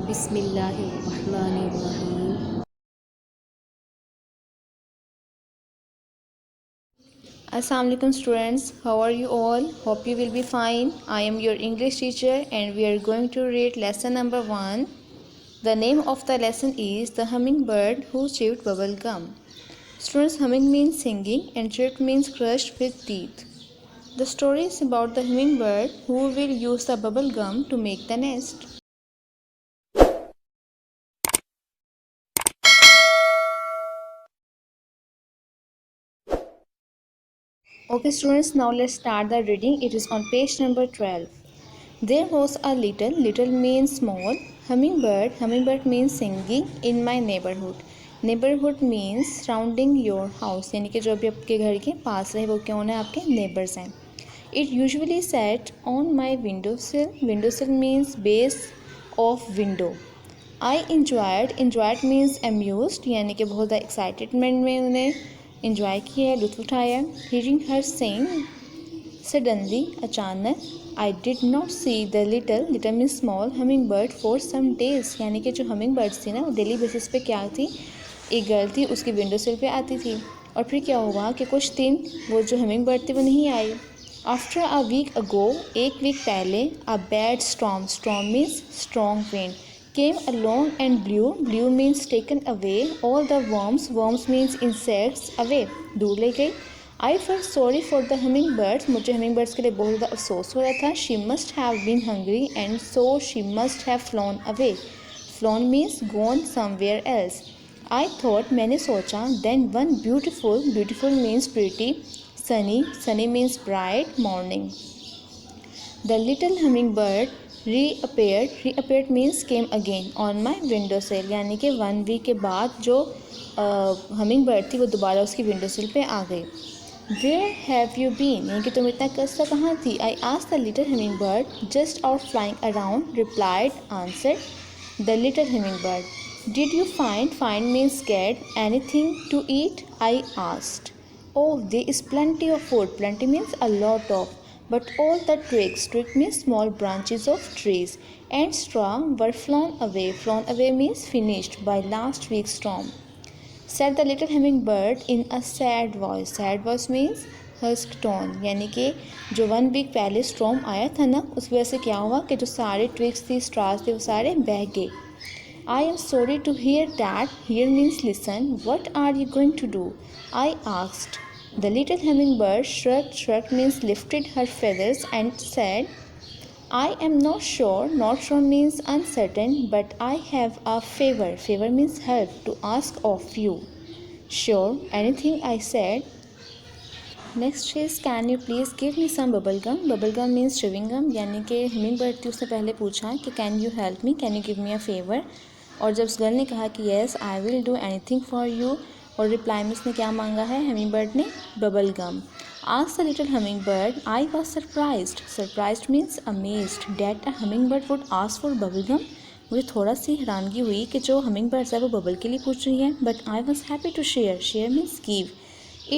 बिस्मिल्लाहिर्रहमानिर्रहीम। Assalamu alaikum students, how are you all? Hope you will be fine. I am your English teacher and we are going to read lesson number 1. The name of the lesson is The Hummingbird Who Chewed Bubble Gum. Students, humming means singing and chewed means crushed with teeth. The story is about the hummingbird who will use the bubble gum to make the nest. Okay students, now let's start the reading. It is on page number 12. There was a little means small, hummingbird means singing in my neighborhood. Neighborhood means surrounding your house, यानी कि जो भी आपके घर के पास रहे वो क्या होना है, आपके neighbors हैं. It usually sat on my windowsill. Windowsill means base of window. I enjoyed means amused, यानी कि बहुत ज़्यादा एक्साइटेडमेंट में उन्हें इंजॉय किया, लुत्फ़ उठाया. Hearing her sing, suddenly अचानक, I did not see the little means small hummingbird for some days. यानी कि जो hummingbirds थी ना वो डेली बेसिस पे क्या थी, एक गर्ल थी उसकी विंडो सिल पे आती थी. और फिर क्या हुआ कि कुछ दिन वो जो hummingbird थी वो नहीं आई. After a week ago, एक वीक पहले, a bad storm means strong wind, came along and blew means taken away all the worms means insects away, दूर ले गई. I felt sorry for the hummingbirds. मुझे hummingbirds के लिए बहुत ज़्यादा अफसोस हो रहा था. She must have been hungry and so she must have flown away. Flown means gone somewhere else. I thought, मैंने सोचा. Then one beautiful means pretty, sunny means bright morning. The little hummingbird reappeared means came again on my windowsill. यानी कि 1 week के बाद जो hummingbird थी वो दोबारा उसकी windowsill पे आ गई. Where have you been? यानी कि तुम इतना कस्सा कहाँ थी? I asked the little hummingbird. Just out flying around, answered the little hummingbird. Did you find means get anything to eat? I asked. Oh, there is plenty of food. Plenty means a lot of. But all the twigs means small branches of trees, and straw were flown away. Flown away means finished by last week's storm. Said the little hummingbird in a sad voice. Sad voice means husk tone. यानी कि जो 1 week पहले storm आया था ना, उस वजह से क्या हुआ कि जो सारे twigs थी, straws थे, वो सारे बह गए. I am sorry to hear that. Hear means listen. What are you going to do? I asked. The little hummingbird shrugged means lifted her feathers and said, I am not sure. Not sure means uncertain, but I have a favor. Favor means help to ask of you. Sure, anything, I said. Next is, can you please give me some bubble gum? Bubble gum means chewing gum. यानी कि hummingbird थी, उसने पहले पूछा कि can you help me? Can you give me a favor? और जब उस गर्ल ने कहा कि yes, I will do anything for you, और रिप्लाई में उसने क्या मांगा है, hummingbird ने bubble gum. Asked the little hummingbird. I was surprised. Surprised means amazed that a hummingbird would ask for bubble gum. मुझे थोड़ा सी हैरानगी हुई कि जो hummingbird है वो बबल के लिए पूछ रही है. But I was happy to share. Share means give.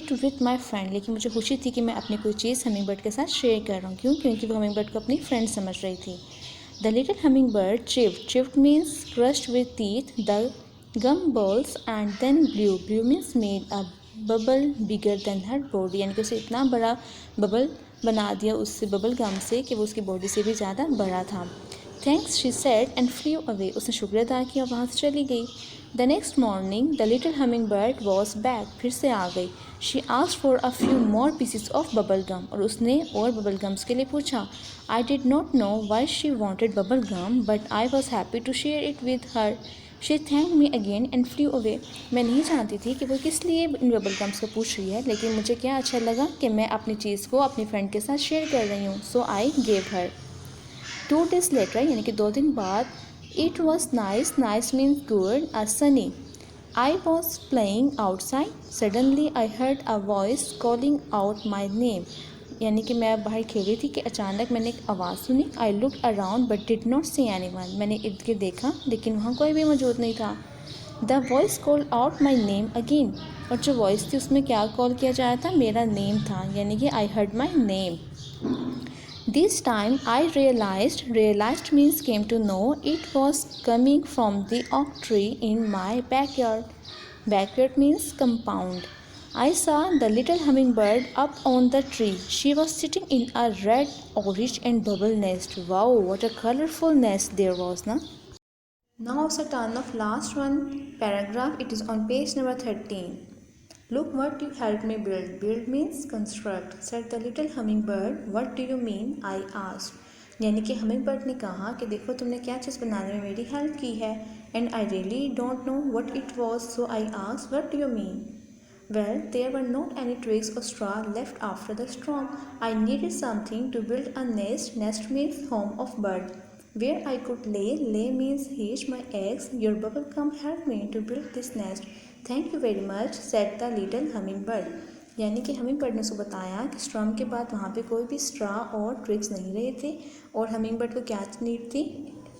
It with my friend. लेकिन मुझे खुशी थी कि मैं अपनी कोई चीज़ hummingbird के साथ शेयर कर रहा हूँ. क्यों? क्योंकि वो hummingbird को अपनी फ्रेंड समझ रही थी. The little hummingbird chewed. Chewed means crushed with teeth the gum balls and then blew. Blew means made a bubble bigger than her body. यानी कि उसे इतना बड़ा बबल बना दिया उससे बबल गम से कि वो उसकी बॉडी से भी ज़्यादा बड़ा था. Thanks, she said and flew away. उसने शुक्रिया अदा किया और वहाँ से चली गई. The next morning, the little hummingbird was back. फिर से आ गई. She asked for a few more pieces of bubble gum. और उसने और bubble gums के लिए पूछा. I did not know why she wanted bubble gum, but I was happy to share it with her. She thanked me again and flew away. मैं नहीं जानती थी कि वो किस लिए इन बबल गम्स को पूछ रही है, लेकिन मुझे क्या अच्छा लगा कि मैं अपनी चीज़ को अपनी फ्रेंड के साथ शेयर कर रही हूँ. So I gave her. 2 days later, यानी कि 2 दिन बाद, it was nice. Nice means good. Sunny. I was playing outside. Suddenly I heard a voice calling out my name. यानी कि मैं बाहर खेल रही थी कि अचानक मैंने एक आवाज़ सुनी. I looked around but did not see anyone. मैंने इर्द गिर्द देखा लेकिन वहाँ कोई भी मौजूद नहीं था. The voice called out my name again. और जो वॉइस थी उसमें क्या कॉल किया जा रहा था, मेरा नेम था. यानी कि I heard my name. This time I realized means came to know, it was coming from the oak tree in my backyard. Backyard means compound. I saw the little hummingbird up on the tree. She was sitting in a red, orange and bubble nest. Wow, what a colorful nest there was, na? Now it's a turn of last one paragraph. It is on page number 13. Look what you helped me build. Build means construct. Said the little hummingbird. What do you mean? I asked. यानी कि hummingbird ने कहा कि देखो तुमने क्या चीज़ बनाने में मेरी हेल्प की है. And I really don't know what it was, so I asked, what do you mean? Well, there were not any twigs or straw left after the storm. I needed something to build a nest. Nest means home of bird. Where I could lay means hatch my eggs. Your bubblegum helped me to build this nest. Thank you very much, said the little hummingbird. यानी कि hummingbird ने उसको बताया कि storm के बाद वहाँ पे कोई भी स्ट्रा और ट्विग्स नहीं रहे थे और हमिंगबर्ड को क्या नीड थी,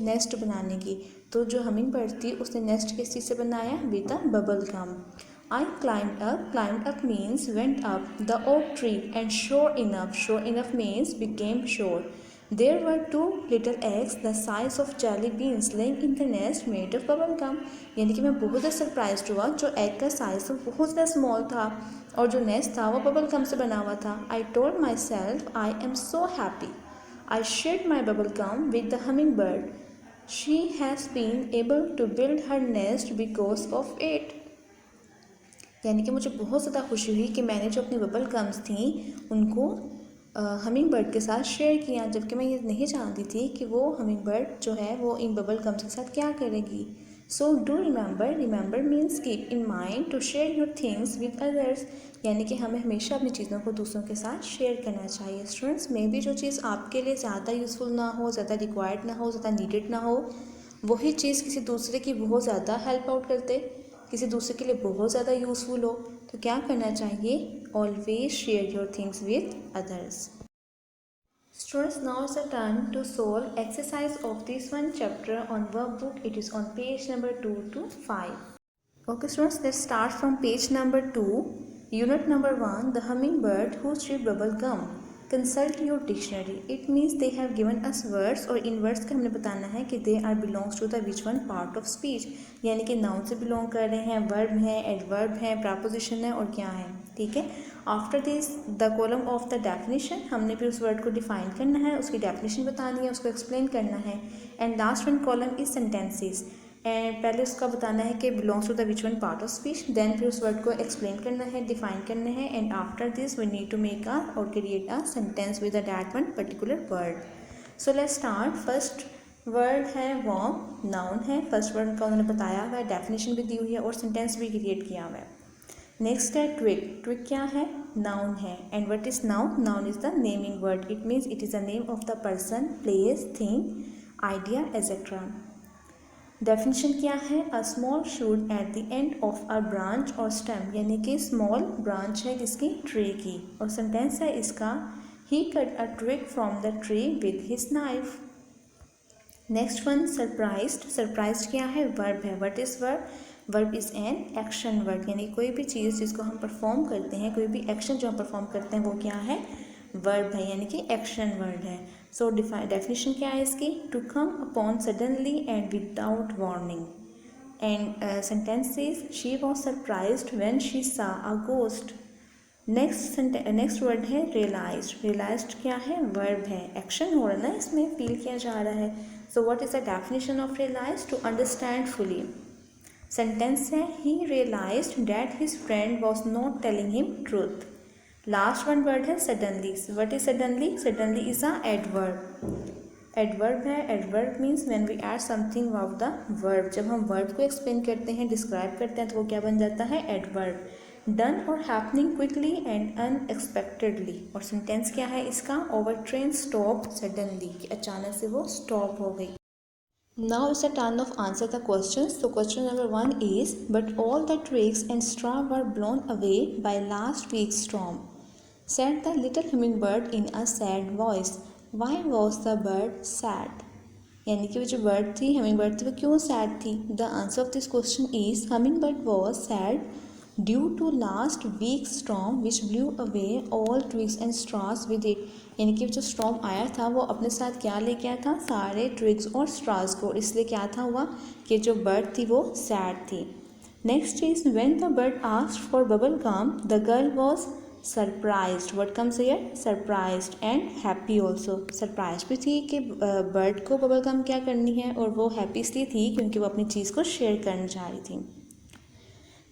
नेस्ट बनाने की. तो जो हमिंगबर्ड थी उसने नेस्ट किस चीज़ से बनाया, with a bubble gum. I climbed up means went up the oak tree and sure enough means became sure. There were two little eggs the size of jelly beans laying in the nest made of bubble gum. यानी कि मैं बहुत ज़्यादा surprise हुआ, जो egg का size बहुत ज़्यादा स्मॉल था और जो नेस्ट था वो बबल गम से बना हुआ था. I told myself I am so happy. I shared my bubble gum with the hummingbird. She has been able to build her nest because of it. यानी कि मुझे बहुत ज़्यादा खुशी हुई कि मैंने जो अपनी बबल गम्स थी उनको हमिंग बर्ड के साथ शेयर किया, जबकि मैं ये नहीं जानती थी कि वो हमिंग बर्ड जो है वो इन बबल गम्स के साथ क्या करेगी. So do remember means keep in mind to share your things with others. यानी कि हमें हमेशा अपनी चीज़ों को दूसरों के साथ शेयर करना चाहिए. स्टूडेंट्स, मे भी जो चीज़ आपके लिए ज़्यादा यूज़फुल ना हो, ज़्यादा रिक्वायर्ड ना हो, ज़्यादा नीडेड ना हो, वही चीज़ किसी दूसरे की बहुत ज़्यादा हेल्प आउट करते, किसी दूसरे के लिए बहुत ज़्यादा यूज़फुल हो, तो क्या करना चाहिए, always share your things with others. Students, now it's a turn to solve exercise of this one chapter on work book. It is on page number 2 to 5. Okay students, let's start from page number 2. Unit number 1, the hummingbird who chewed bubble gum. Consult your dictionary. It means they have given us words और इन words का हमने बताना है कि they are belongs to the which one part of speech. यानी कि noun से belong कर रहे हैं, verb है, adverb है, preposition है और क्या है. ठीक है. After this the column of the definition, हमने फिर उस वर्ड को डिफाइन करना है, उसकी डेफिनेशन बतानी है, उसको एक्सप्लेन करना है. And last one column is sentences. And पहले उसका बताना है कि belongs to the which one part of speech, then फिर उस वर्ड को एक्सप्लेन करना है, डिफाइन करना है. And after this we need to make a और create a sentence with that one particular word. So let's start. First word है warm, noun है. फर्स्ट वर्ड का उन्होंने बताया हुआ है, डेफिनेशन भी दी हुई है और सेंटेंस भी क्रिएट किया हुआ है. नेक्स्ट है ट्विग. ट्विग क्या है, नाउन है. And what is noun, noun is the naming word. It means it is the name of the person, place, thing, idea etcetera. Definition क्या है, a small shoot at the end of a branch और stem, यानी कि small branch है किसकी, tree की. और sentence है इसका, he cut a twig from the tree with his knife. Next one surprised. Surprised क्या है, वर्ब है. What is verb, verb is an action word. यानी कोई भी चीज़ जिसको हम परफॉर्म करते हैं, कोई भी एक्शन जो हम परफॉर्म करते हैं वो क्या है, वर्ब है, यानी कि एक्शन वर्ड है. सो डेफिनेशन क्या है इसकी, to come upon suddenly and without warning. And sentence is she was surprised when she saw a ghost. Next word है रियलाइज्ड. रियलाइज्ड क्या है, वर्ब है, एक्शन हो रहा है ना इसमें, फील किया जा रहा है. So what is the definition of realise, to understand fully. Sentence है he realised that his friend was not telling him truth. Last one word है suddenly. What is suddenly, suddenly is a adverb. Adverb है. Adverb means when we add something about the verb. जब हम verb को explain करते हैं, describe करते हैं, तो वो क्या बन जाता है, एडवर्ब. डन और हैपनिंग क्विकली एंड अनएक्सपेक्टेडली. और सेंटेंस क्या है इसका, ओवर ट्रेन स्टॉप सडनली, कि अचानक से वो स्टॉप हो गई. Now it's a turn of answer the questions. So question number 1 is, but all the twigs and straw were blown away by last week's storm, said the little hummingbird in a sad voice. Why was the bird sad? यानी कि वो जो bird थी, humming bird थी, वो क्यों sad थी. The answer of this question is, hummingbird was sad due to last week storm which blew away all twigs and straws with it, यानी कि जो स्टॉर्म आया था वो अपने साथ क्या लेके आया था, सारे ट्विग्स और स्ट्रास को, इसलिए क्या था हुआ कि जो बर्ड थी वो सैड थी। Next is when the bird asked for bubble gum the girl was surprised, what comes here, surprised and happy also, surprise भी थी कि बर्ड को बबल गम क्या करनी है, और वो हैप्पी इसलिए थी क्योंकि वो अपनी चीज़ को शेयर करना चाह रही थी।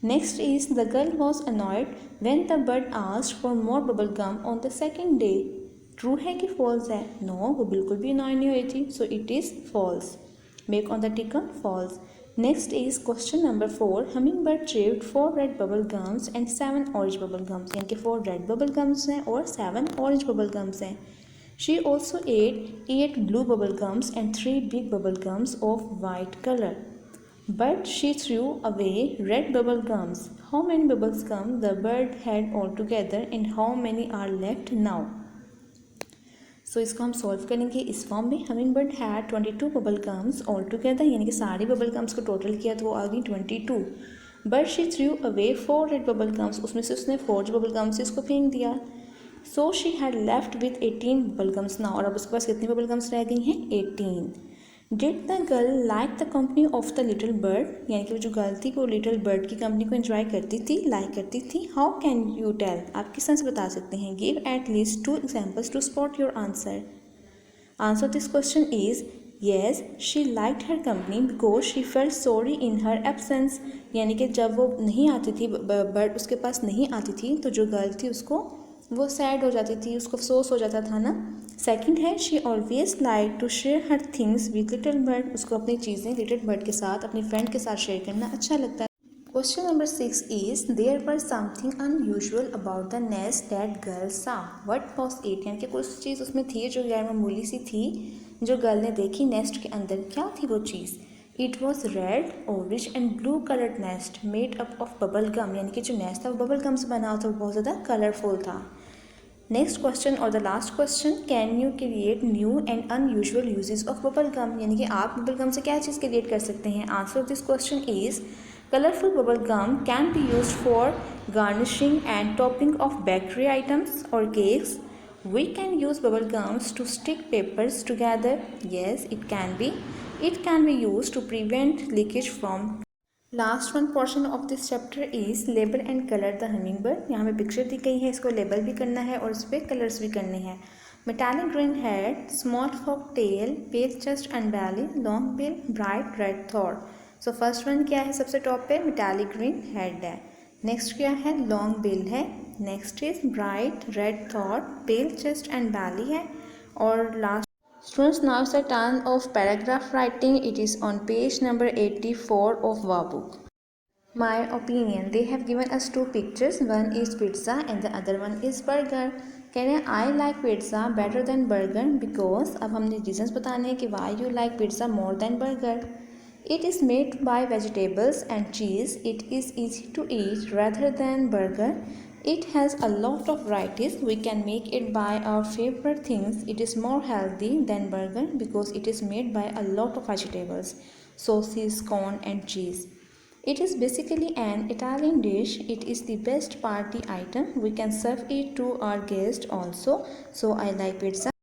Next is the girl was annoyed when the bird asked for more bubble gum on the second day, true है कि फॉल्स है, नो वो बिल्कुल भी अनॉय नहीं हुई थी, so it is false, make on the ticker false. Next is question number 4, hummingbird received 4 red bubble gums and 7 orange bubble gums, यानी कि 4 रेड बबल गम्स हैं और 7 ऑरेंज बबल गम्स हैं। She also ate 8 blue bubble gums and 3 big bubble gums of white colour, but she threw away red bubble gums. How many bubbles gum the bird had altogether and how many are left now? सो इसको हम solve करेंगे इस form में। Humming bird had 22 bubble gums all together, यानी कि सारी bubble gums को total किया तो वो आ गई 22। But she threw away 4 red bubble gums, उसमें से उसने 4 जो बबल गम्स इसको फेंक दिया। So she had left with 18 bubble gums now, और अब उसके पास कितनी बबल गम्स रह गई हैं, 18। Did the girl like the company of the little bird, यानी कि वो जो गर्ल थी वो लिटिल बर्ड की कंपनी को एंजॉय करती थी, लाइक करती थी। हाउ कैन यू टेल, आप किस तरह से बता सकते हैं। Give at least 2 examples to spot your answer. Answer this question is yes she liked her company because she felt sorry in her absence, यानी कि जब वो नहीं आती थी, बर्ड उसके पास नहीं आती थी, तो जो गर्ल थी उसको वो सैड हो जाती थी, उसको अफसोस हो जाता था ना। सेकंड है she always like to share her things with little bird, उसको अपनी चीज़ें लिटिल बर्ड के साथ, अपनी फ्रेंड के साथ शेयर करना अच्छा लगता है। Question number 6 is there were something unusual about the nest that girl saw, what was it, यानी कि कुछ चीज़ उसमें थी जो गैर मामूली सी थी जो गर्ल ने देखी नेस्ट के अंदर, क्या थी वो चीज़। It was red orange and blue coloured nest made up of bubble gum, यानी कि जो नेस्ट था वो बबल गम से बना हुआ था, वो बहुत ज़्यादा कलरफुल था। नेक्स्ट क्वेश्चन और the last question, can you create new and unusual uses of bubble gum, यानी कि आप बबल गम से क्या चीज़ क्रिएट कर सकते हैं। Answer of this question is colourful bubble gum can be use for garnishing and topping of bakery items और cakes. We can use bubble gums to stick papers together. Yes, it can be. It can be used to prevent leakage from. Last one portion of this chapter is label and colour the hummingbird. यहाँ में picture दी गई है, इसको label भी करना है और इस पर कलर्स भी करने हैं। Metallic green head, small fork tail, pale chest and belly, long bill, bright red throat. So first one क्या है, सबसे टॉप पे मेटालिक ग्रीन हेड है। नेक्स्ट क्या है, लॉन्ग बिल है। Next is bright red throat, pale chest and belly है। और last students, now it's the turn of paragraph writing. It is on page number 84 of our book. My opinion, they have given us 2 pictures, one is pizza and the other one is burger. कह रहे हैं I like pizza better than burger because, अब हमने reasons बताने हैं कि why you like pizza more than burger. It is made by vegetables and cheese. It is easy to eat rather than burger. It has a lot of varieties. We can make it by our favorite things. It is more healthy than burger because it is made by a lot of vegetables, sauces, corn and cheese. It is basically an Italian dish. It is the best party item. We can serve it to our guests also. So I like pizza.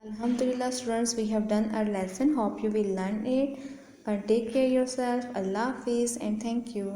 Alhamdulillah students, we have done our lesson. Hope you will learn it. Take care yourself. Allah Hafiz and thank you.